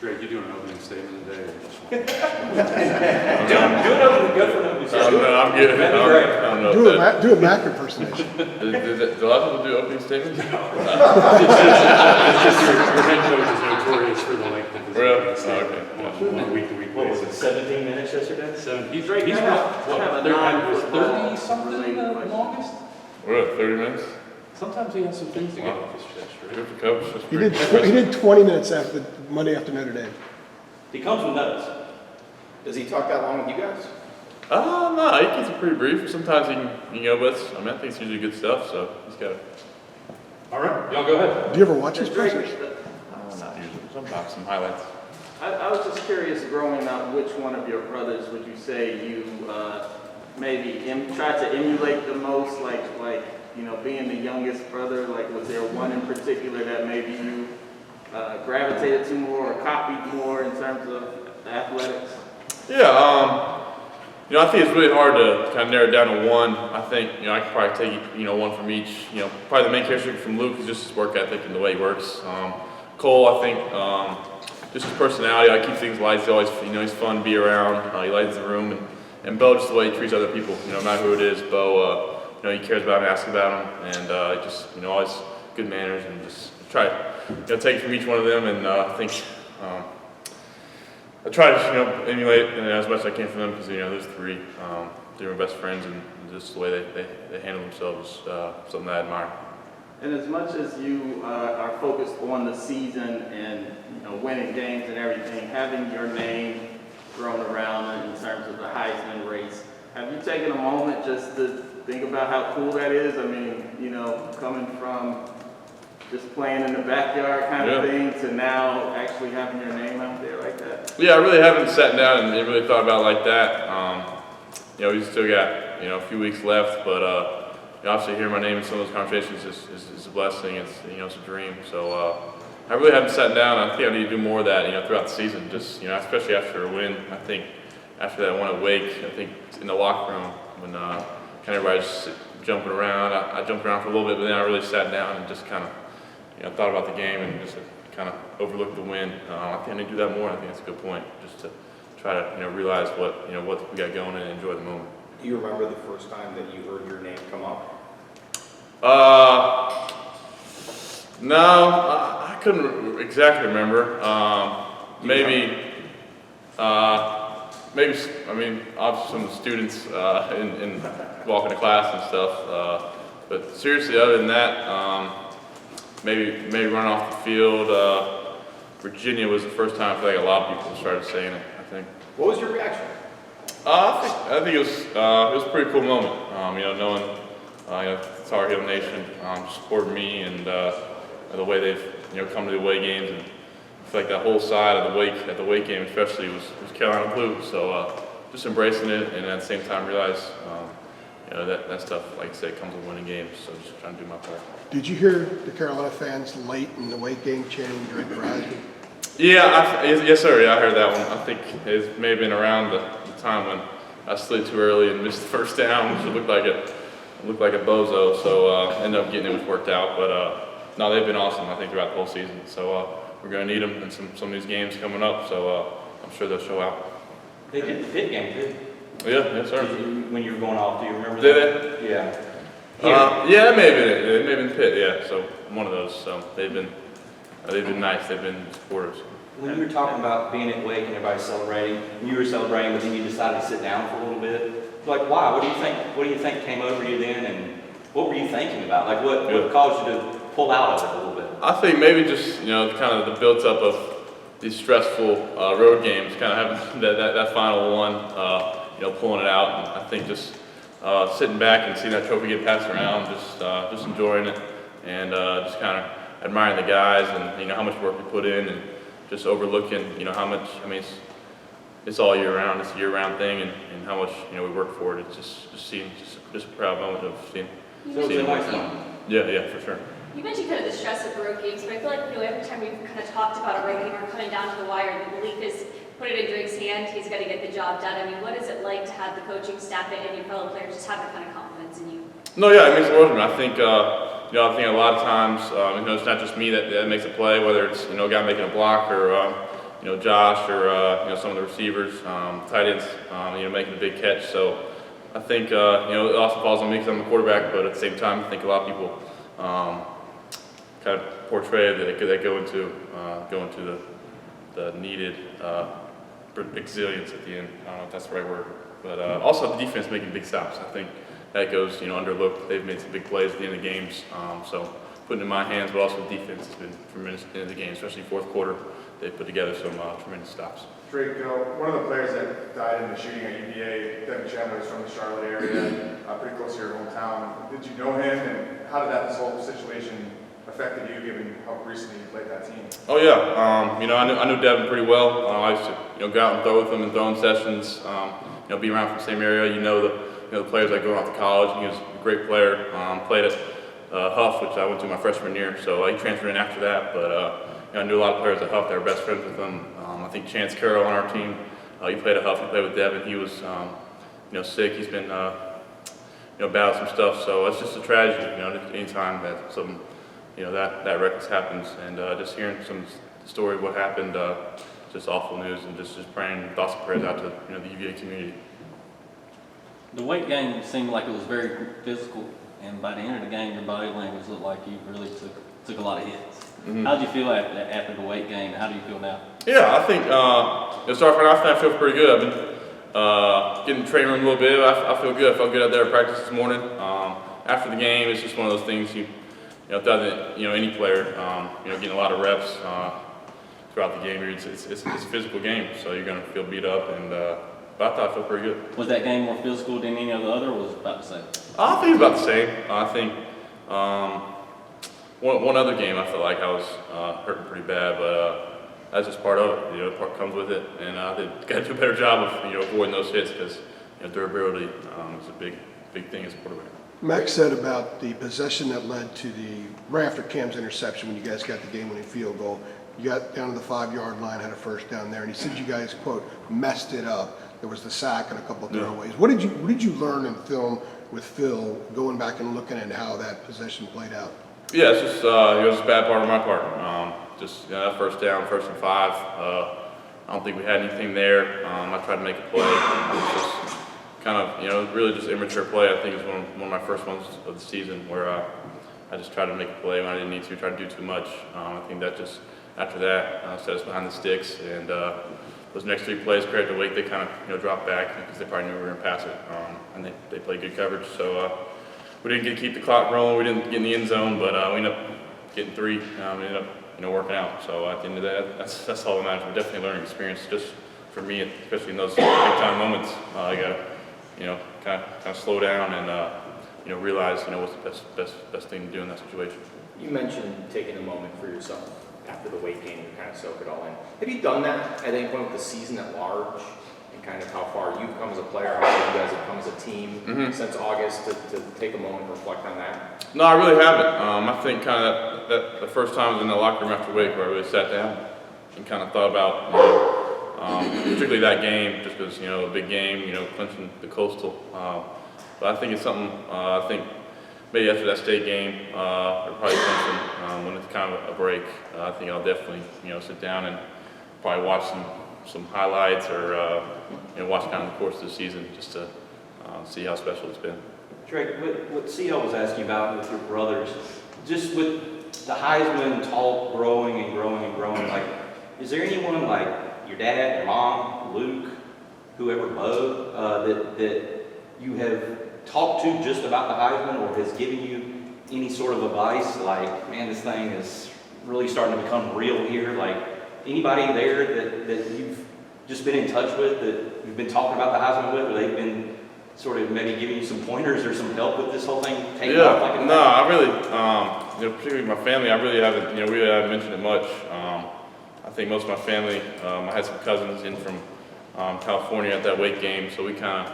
Drake, you doing an opening statement today? Or just Do it over good for them. I'm good. That'd be great. I don't know Do a Mac impersonation. Do a lot of people do opening statements? it's just your head coach is notorious for the length of his Really? opening statement on a week-to-week What was it, basis. 17 minutes yesterday? So he's right. He's what? Was 30 something in August? We're at 30 minutes. Sometimes he has some things to get off his chest, right? Good for coach. That's He pretty did impressive. 20 minutes after Monday after Notre Dame. He comes with notes. Does he talk that long with you guys? No, he keeps it pretty brief. Sometimes he can go with. I mean, I think it's usually good stuff, so he's got it. All right, y'all go ahead. Do you ever watch his Drake, pressers? Not usually. Sometimes some highlights. I was just curious, growing up, which one of your brothers would you say you maybe tried to emulate the most, like you know, being the youngest brother? Like, was there one in particular that maybe you gravitated to more or copied more in terms of athletics? Yeah, I think it's really hard to kind of narrow it down to one. I think, I could probably take, one from each. Probably the main characteristic from Luke is just his work ethic and the way he works. Cole, I think, just his personality. I keep things light. He's always, he's fun to be around. He lightens the room. And Bo, just the way he treats other people. No matter who it is, Bo, he cares about him, asks about him, and just, always good manners, and just try to, take it from each one of them. And I think I try to, emulate as much as I can from them because, those three, they're my best friends, and just the way they handle themselves, something I admire. And as much as you are focused on the season and winning games and everything, having your name thrown around in terms of the Heisman race, have you taken a moment just to think about how cool that is? I mean, coming from just playing in the backyard kind of thing to now actually having your name out there like that? Yeah, I really haven't sat down and really thought about it like that. We still got, a few weeks left, but obviously hearing my name in some of those conversations is a blessing. It's, it's a dream. So I really haven't sat down. I think I need to do more of that, throughout the season. Just, especially after a win. I think after that one at Wake, I think in the locker room when kind of everybody's jumping around. I jumped around for a little bit, but then I really sat down and just kind of, thought about the game and just kind of overlooked the win. I think I need to do that more. I think that's a good point, just to try to, realize what we got going and enjoy the moment. Do you remember the first time that you heard your name come up? No, I couldn't exactly remember. Maybe, I mean, obviously some of the students in walking to class and stuff. But seriously, other than that, maybe running off the field. Virginia was the first time I feel like a lot of people started saying it. I think. What was your reaction? I think it was a pretty cool moment. Knowing Tar Heel Nation supported me and the way they've come to the away games, and I feel like that whole side of the Wake game especially was Carolina blue. So just embracing it, and at the same time realize that stuff, like I said, comes with winning games. So just trying to do my part. Did you hear the Carolina fans late in the Wake game chanting Drake Heisman? Yeah, yes sir. Yeah, I heard that one. I think it may have been around the time when I slid too early and missed the first down, which looked like a bozo. So ended up getting it, which worked out. But no, they've been awesome. I think throughout the whole season. So we're going to need them in some of these games coming up. So I'm sure they'll show out. They did the Pitt game, too. Yeah, yes sir. When you were going off, do you remember Did that? Yeah. Yeah, maybe Pitt. Yeah, so one of those. So they've been nice. They've been supporters. When you were talking about being at Wake and everybody celebrating, and you were celebrating, but then you decided to sit down for a little bit. Like, why? What do you think came over you then, and what were you thinking about? Like, what caused you to pull out of it a little bit? I think maybe just kind of the built up of these stressful road games, kind of having that final one, pulling it out. And I think just sitting back and seeing that trophy get passed around, just enjoying it, and just kind of admiring the guys and how much work we put in, and just overlooking how much. I mean, it's all year round. It's a year round thing, and how much we work for it. It's just seeing just a proud moment of seeing. So it's a nice one. Yeah, for sure. You mentioned kind of the stress of road games, but I feel like every time we've kind of talked about a road game or coming down to the wire, the belief is put it in Drake's hand. He's got to get the job done. I mean, what is it like to have the coaching staff and your fellow players just have that kind of confidence in you? No, yeah, it makes it worth it. I think I think a lot of times, it's not just me that makes a play, whether it's a guy making a block or Josh or some of the receivers, tight ends, making a big catch. So I think it also falls on me because I'm the quarterback, but at the same time, I think a lot of people kind of portray that they go into the needed resilience at the end. I don't know if that's the right word, but also the defense making big stops. I think that goes underlooked. They've made some big plays at the end of games, so putting it in my hands, but also the defense has been tremendous at the end of the game, especially fourth quarter. They put together some tremendous stops. Drake, one of the players that died in the shooting at UVA, Devin Chandler, is from the Charlotte area, pretty close to your hometown. Did you know him, and how did this whole situation affected you, given how recently you played that team? Oh yeah, I knew Devin pretty well. I used to go out and throw with him in throwing sessions. Be around from the same area. The players that go off to college. He was a great player. Played at Huff, which I went to my freshman year, so he transferred in after that. But I knew a lot of players at Huff that were best friends with him. I think Chance Carroll on our team, he played at Huff. He played with Devin. He was sick. He's been battled some stuff. So it's just a tragedy. Anytime that something that reckless happens, and just hearing some story of what happened, just awful news, and just praying thoughts and prayers out to the UVA community. The weight game seemed like it was very physical, and by the end of the game, your body language looked like you really took a lot of hits. Mm-hmm. How did you feel after the weight game, and how do you feel now? Yeah, I think starting off, I feel pretty good. I've been getting in the training room a little bit. I feel good. I felt good out there at practice this morning. After the game, it's just one of those things any player, getting a lot of reps throughout the game. It's a physical game, so you're going to feel beat up. And but I thought I felt pretty good. Was that game more physical than any of the other, or was it about the same? I think it's about the same. I think one other game I felt like I was hurting pretty bad, but that's just part of it. Part comes with it, and they got to do a better job of avoiding those hits because durability is a big thing as a quarterback. Max said about the possession that led to right after Cam's interception when you guys got the game-winning field goal. You got down to the 5-yard line, had a first down there, and he said you guys, quote, messed it up. There was the sack and a couple of throwaways. What did you learn in film with Phil, going back and looking at how that possession played out? Yeah, it's just it was a bad part of my part. That first down, 1st and 5. I don't think we had anything there. I tried to make a play. It was just kind of really just immature play. I think it was one of my first ones of the season where I just tried to make a play when I didn't need to. Tried to do too much. I think that just after that set us behind the sticks, and those next 3 plays, credit to Wake, they kind of dropped back because they probably knew we were going to pass it, and they played good coverage. So we didn't get to keep the clock rolling. We didn't get in the end zone, but we ended up getting 3. We ended up working out. So at the end of that, that's all that matters. We're definitely a learning experience just for me, especially in those big time moments. I got to kind of slow down and realize what's the best thing to do in that situation. You mentioned taking a moment for yourself after the weight game to kind of soak it all in. Have you done that at any point with the season at large, and kind of how far you've come as a player, how far you guys have come as a team since August to take a moment and reflect on that? No, I really haven't. I think kind of that the first time was in the locker room after Wake where I really sat down and kind of thought about particularly that game, just because a big game, clinching the Coastal. But I think it's something. I think maybe after that state game, or probably something when it's kind of a break. I think I'll definitely sit down and probably watch some highlights or watch kind of the course of the season just to see how special it's been. Drake, what CL was asking about with your brothers, just with the Heisman talk growing and growing and growing, like, is there anyone like your dad, your mom, Luke, whoever, Bo, that you have talked to just about the Heisman or has given you any sort of advice, like, man, this thing is really starting to become real here? Like, anybody there that you've just been in touch with, that you've been talking about the Heisman with, or they've been sort of maybe giving you some pointers or some help with this whole thing taking off? Like no, I really, particularly my family, I really haven't mentioned it much. I think most of my family, I had some cousins in from California at that Wake game, so we kind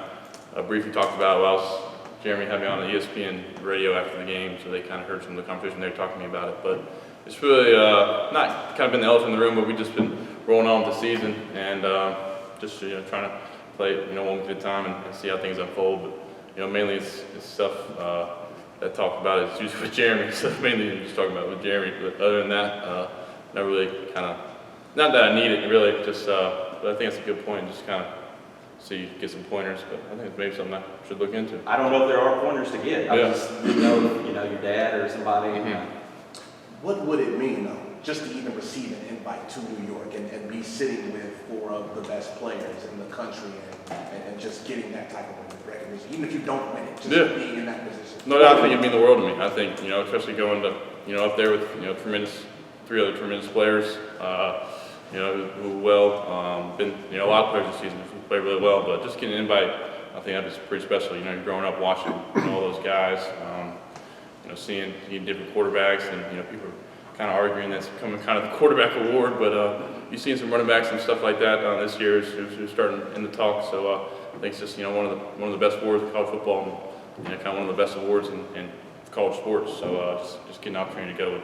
of briefly talked about Jeremy had me on the ESPN radio after the game, so they kind of heard some of the conversation they were talking to me about it. But it's really not kind of been the elephant in the room, but we've just been rolling on with the season and just trying to play one good time and see how things unfold. But mainly it's stuff that talked about it. It's usually with Jeremy, so mainly just talking about it with Jeremy. But other than that, never really kind of Not that I need it really, just, but I think it's a good point, just kind of see, get some pointers, but I think it's maybe something I should look into. I don't know if there are pointers to get. I Yeah. just know, your dad or somebody. What would it mean, though, just to even receive an invite to New York and be sitting with 4 of the best players in the country and just getting that type of recognition, even if you don't win it, just Yeah. being in that position? No, I think it'd mean the world to me. I think, especially going to, up there with, 3 other tremendous players, who been, a lot of players this season who played really well, but just getting an invite, I think that was pretty special. You're growing up watching, all those guys, seeing different quarterbacks and, people kind of arguing that's becoming kind of the quarterback award, but you've seen some running backs and stuff like that this year who's starting in the talk, so I think it's just, one of the best awards in college football and, kind of one of the best awards in college sports, so just getting an opportunity to go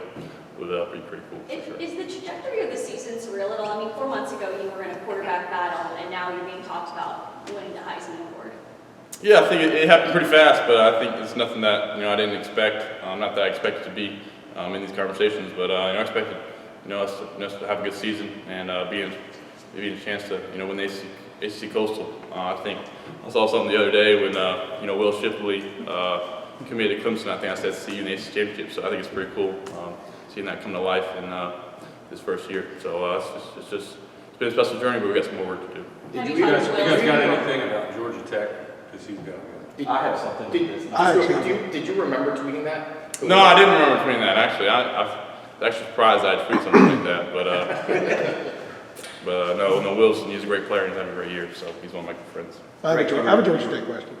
would be pretty cool, for sure. Is the trajectory of the season surreal at all? I mean, 4 months ago you were in a quarterback battle, and now you're being talked about winning the Heisman Award. Yeah, I think it happened pretty fast, but I think it's nothing that, I didn't expect, not that I expected to be in these conversations, but I expected, us to have a good season and being a chance to, win the ACC Coastal. I think I saw something the other day when, Will Shipley committed to Clemson. I think I said see you in the ACC Championship, so I think it's pretty cool seeing that come to life in this first year. So it's been a special journey, but we've got some more work to do. Have You you guys talked to Will? got anything about Georgia Tech? Because he's got it. I have something with this. Did you remember tweeting that? No, I didn't remember tweeting that, actually. I was actually surprised I'd tweet something like that, but no, Wilson, he's a great player and he's having a great year, so he's one of my good friends. I have a Georgia Tech question.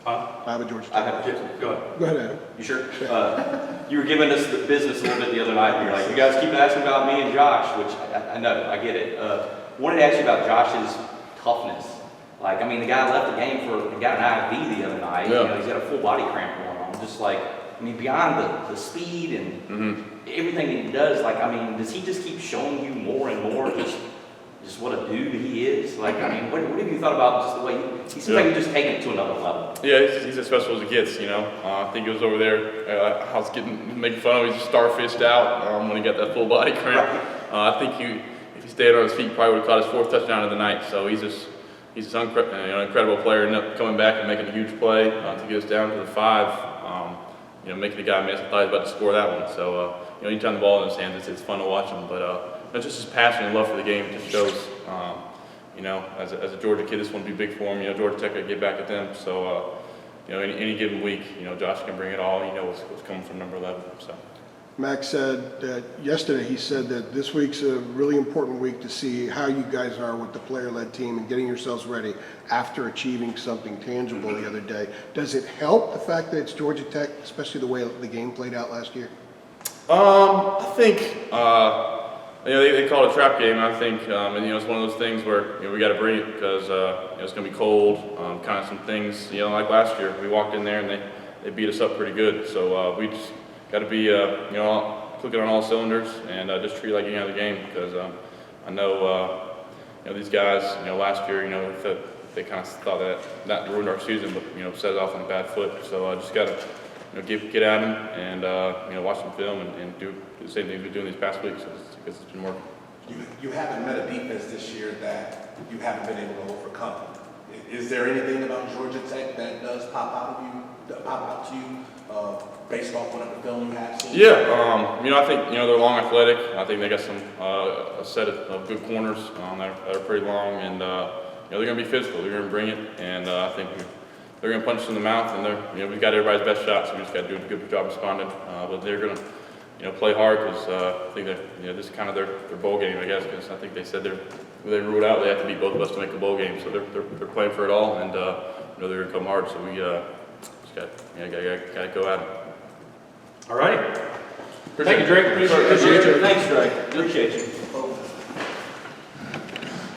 Huh? I have a Georgia I Tech. have Go ahead. Go ahead, Adam. You sure? You were giving us the business a little bit the other night. You're like, you guys keep asking about me and Josh, which I know, I get it. Wanted to ask you about Josh's toughness. Like, I mean, the guy left the game he got an IV the other night. Yeah. He's got a full body cramp going on. Just like, I mean, beyond the speed and everything that he does, like, I mean, does he just keep showing you more and more just what a dude he is? Like, I mean, what have you thought about just the way he seems like he's just taking it to another level? Yeah, he's as special as it gets, I think he was over there, I was making fun of him, he's just starfished out when he got that full body cramp. I think if he stayed on his feet, he probably would have caught his 4th touchdown of the night. So he's just incredible player, ended up coming back and making a huge play to get us down to the 5. Making the guy miss. I thought he was about to score that one. So, anytime the ball in his hands, it's fun to watch him. But just his passion and love for the game, it just shows, as a Georgia kid, this one would be big for him. Georgia Tech would get back at them. So, any given week, Josh can bring it all. He knows what's coming from number 11. So. Max said that yesterday, he said that this week's a really important week to see how you guys are with the player-led team and getting yourselves ready after achieving something tangible the other day. Does it help the fact that it's Georgia Tech, especially the way the game played out last year? I think, they call it a trap game. I think, it's one of those things where, we got to bring it because, it's going to be cold, kind of some things, like last year. We walked in there and they beat us up pretty good. So, we just got to be, clicking on all cylinders and just treat it like any other game because I know, these guys, last year, they kind of thought that ruined our season, but, set it off on a bad foot. So I just got to, get at them and, watch them film and do the same thing we've been doing these past weeks because it's been working. You haven't met a defense this year that you haven't been able to overcome. Is there anything about Georgia Tech that does pop out to you based off whatever film you have seen? Yeah, I think they're long, athletic. I think they got some a set of good corners that are pretty long, and they're going to be physical. They're going to bring it, and I think they're going to punch us in the mouth. And we've got everybody's best shot, so we just got to do a good job responding. But they're going to play hard because I think that this is kind of their bowl game, I guess. Because I think they said they ruled out they have to beat both of us to make the bowl game, so they're playing for it all, and they're going to come hard. So we just got to go at it. All righty. Thank you, Drake. Appreciate you. Thanks, Drake. Appreciate you.